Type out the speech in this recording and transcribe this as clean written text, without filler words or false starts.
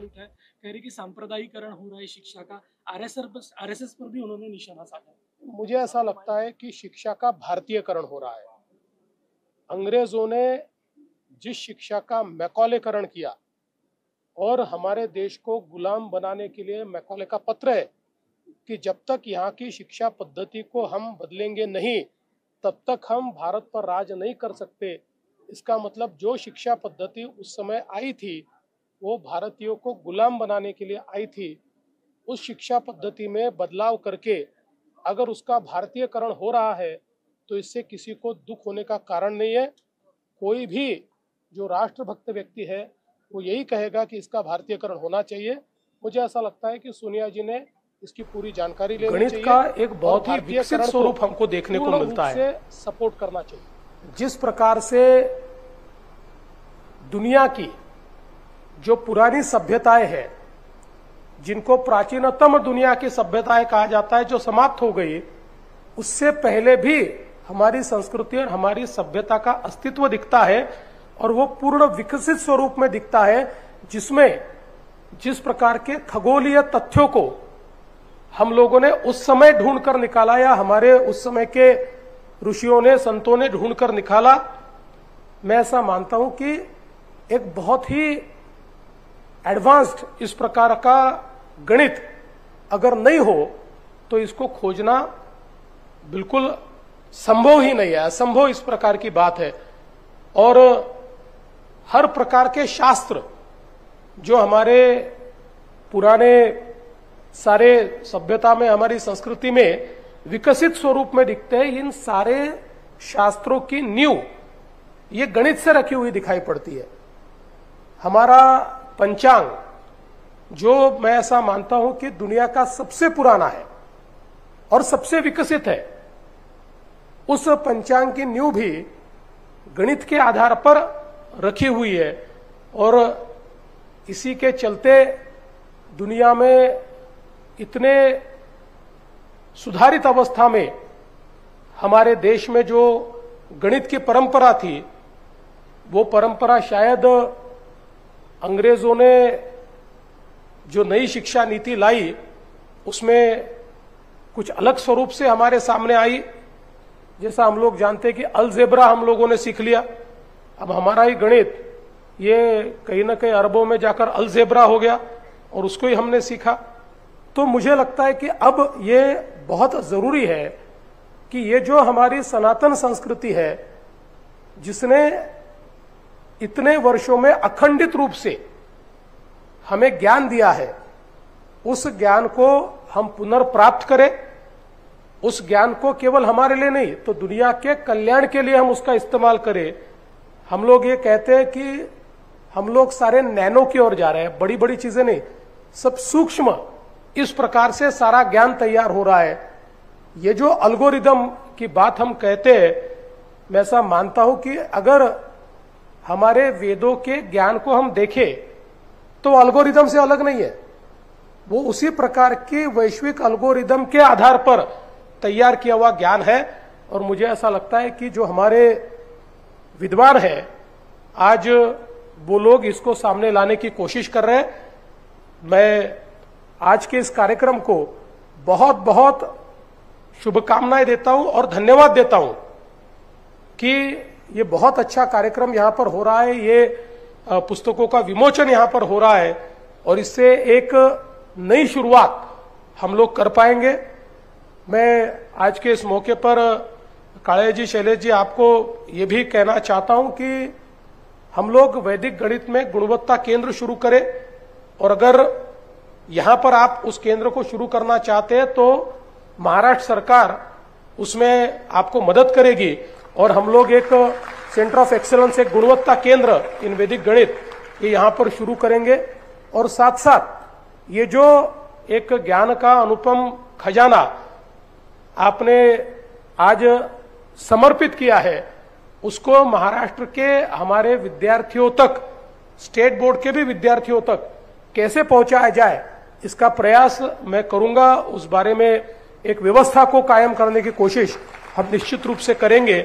सवाल उठाए, कह रही कि सांप्रदायिकरण हो रहा है शिक्षा का। आरएसएस पर भी उन्होंने निशाना साधा। मुझे ऐसा लगता है कि शिक्षा का भारतीयकरण हो रहा है। अंग्रेजों ने जिस शिक्षा का मैकॉलेकरण किया और हमारे देश को गुलाम बनाने के लिए मैकॉले का पत्र है कि जब तक यहाँ की शिक्षा पद्धति को हम बदलेंगे नहीं तब तक हम भारत पर राज नहीं कर सकते। इसका मतलब जो शिक्षा पद्धति उस समय आई थी वो भारतीयों को गुलाम बनाने के लिए आई थी। उस शिक्षा पद्धति में बदलाव करके अगर उसका भारतीयकरण हो रहा है तो इससे किसी को दुख होने का कारण नहीं है। कोई भी जो राष्ट्रभक्त व्यक्ति है वो यही कहेगा कि इसका भारतीयकरण होना चाहिए। मुझे ऐसा लगता है कि सोनिया जी ने इसकी पूरी जानकारी लेनी चाहिए। गणित का एक बहुत ही विकसित स्वरूप हमको देखने को मिलता है, सपोर्ट करना चाहिए। जिस प्रकार से दुनिया की जो पुरानी सभ्यताएं हैं, जिनको प्राचीनतम दुनिया की सभ्यताएं कहा जाता है, जो समाप्त हो गई, उससे पहले भी हमारी संस्कृति और हमारी सभ्यता का अस्तित्व दिखता है और वो पूर्ण विकसित स्वरूप में दिखता है, जिसमें जिस प्रकार के खगोलीय तथ्यों को हम लोगों ने उस समय ढूंढकर निकाला या हमारे उस समय के ऋषियों ने, संतों ने ढूंढकर निकाला, मैं ऐसा मानता हूं कि एक बहुत ही एडवांस्ड इस प्रकार का गणित अगर नहीं हो तो इसको खोजना बिल्कुल संभव ही नहीं है, असंभव इस प्रकार की बात है। और हर प्रकार के शास्त्र जो हमारे पुराने सारे सभ्यता में, हमारी संस्कृति में विकसित स्वरूप में दिखते हैं, इन सारे शास्त्रों की नींव ये गणित से रखी हुई दिखाई पड़ती है। हमारा पंचांग, जो मैं ऐसा मानता हूं कि दुनिया का सबसे पुराना है और सबसे विकसित है, उस पंचांग की नींव भी गणित के आधार पर रखी हुई है। और इसी के चलते दुनिया में इतने सुधारित अवस्था में हमारे देश में जो गणित की परंपरा थी, वो परंपरा शायद अंग्रेजों ने जो नई शिक्षा नीति लाई उसमें कुछ अलग स्वरूप से हमारे सामने आई। जैसा हम लोग जानते हैं कि अलजेब्रा हम लोगों ने सीख लिया, अब हमारा ही गणित ये कहीं ना कहीं अरबों में जाकर अलजेब्रा हो गया और उसको ही हमने सीखा। तो मुझे लगता है कि अब ये बहुत जरूरी है कि ये जो हमारी सनातन संस्कृति है, जिसने इतने वर्षों में अखंडित रूप से हमें ज्ञान दिया है, उस ज्ञान को हम पुनर्प्राप्त करें। उस ज्ञान को केवल हमारे लिए नहीं तो दुनिया के कल्याण के लिए हम उसका इस्तेमाल करें। हम लोग ये कहते हैं कि हम लोग सारे नैनो की ओर जा रहे हैं, बड़ी बड़ी चीजें नहीं, सब सूक्ष्म इस प्रकार से सारा ज्ञान तैयार हो रहा है। ये जो अल्गोरिदम की बात हम कहते हैं, मैं ऐसा मानता हूं कि अगर हमारे वेदों के ज्ञान को हम देखें तो अल्गोरिदम से अलग नहीं है, वो उसी प्रकार के वैश्विक अल्गोरिदम के आधार पर तैयार किया हुआ ज्ञान है। और मुझे ऐसा लगता है कि जो हमारे विद्वान हैं आज वो लोग इसको सामने लाने की कोशिश कर रहे हैं। मैं आज के इस कार्यक्रम को बहुत बहुत शुभकामनाएं देता हूं और धन्यवाद देता हूं कि ये बहुत अच्छा कार्यक्रम यहां पर हो रहा है। ये पुस्तकों का विमोचन यहां पर हो रहा है और इससे एक नई शुरुआत हम लोग कर पाएंगे। मैं आज के इस मौके पर काळे जी, शैलेश जी, आपको ये भी कहना चाहता हूं कि हम लोग वैदिक गणित में गुणवत्ता केंद्र शुरू करें और अगर यहां पर आप उस केंद्र को शुरू करना चाहते हैं तो महाराष्ट्र सरकार उसमें आपको मदद करेगी और हम लोग एक सेंटर ऑफ एक्सेलेंस, एक गुणवत्ता केंद्र इन वैदिक गणित ये यहां पर शुरू करेंगे। और साथ साथ ये जो एक ज्ञान का अनुपम खजाना आपने आज समर्पित किया है, उसको महाराष्ट्र के हमारे विद्यार्थियों तक, स्टेट बोर्ड के भी विद्यार्थियों तक कैसे पहुंचाया जाए, इसका प्रयास मैं करूंगा। उस बारे में एक व्यवस्था को कायम करने की कोशिश हम निश्चित रूप से करेंगे।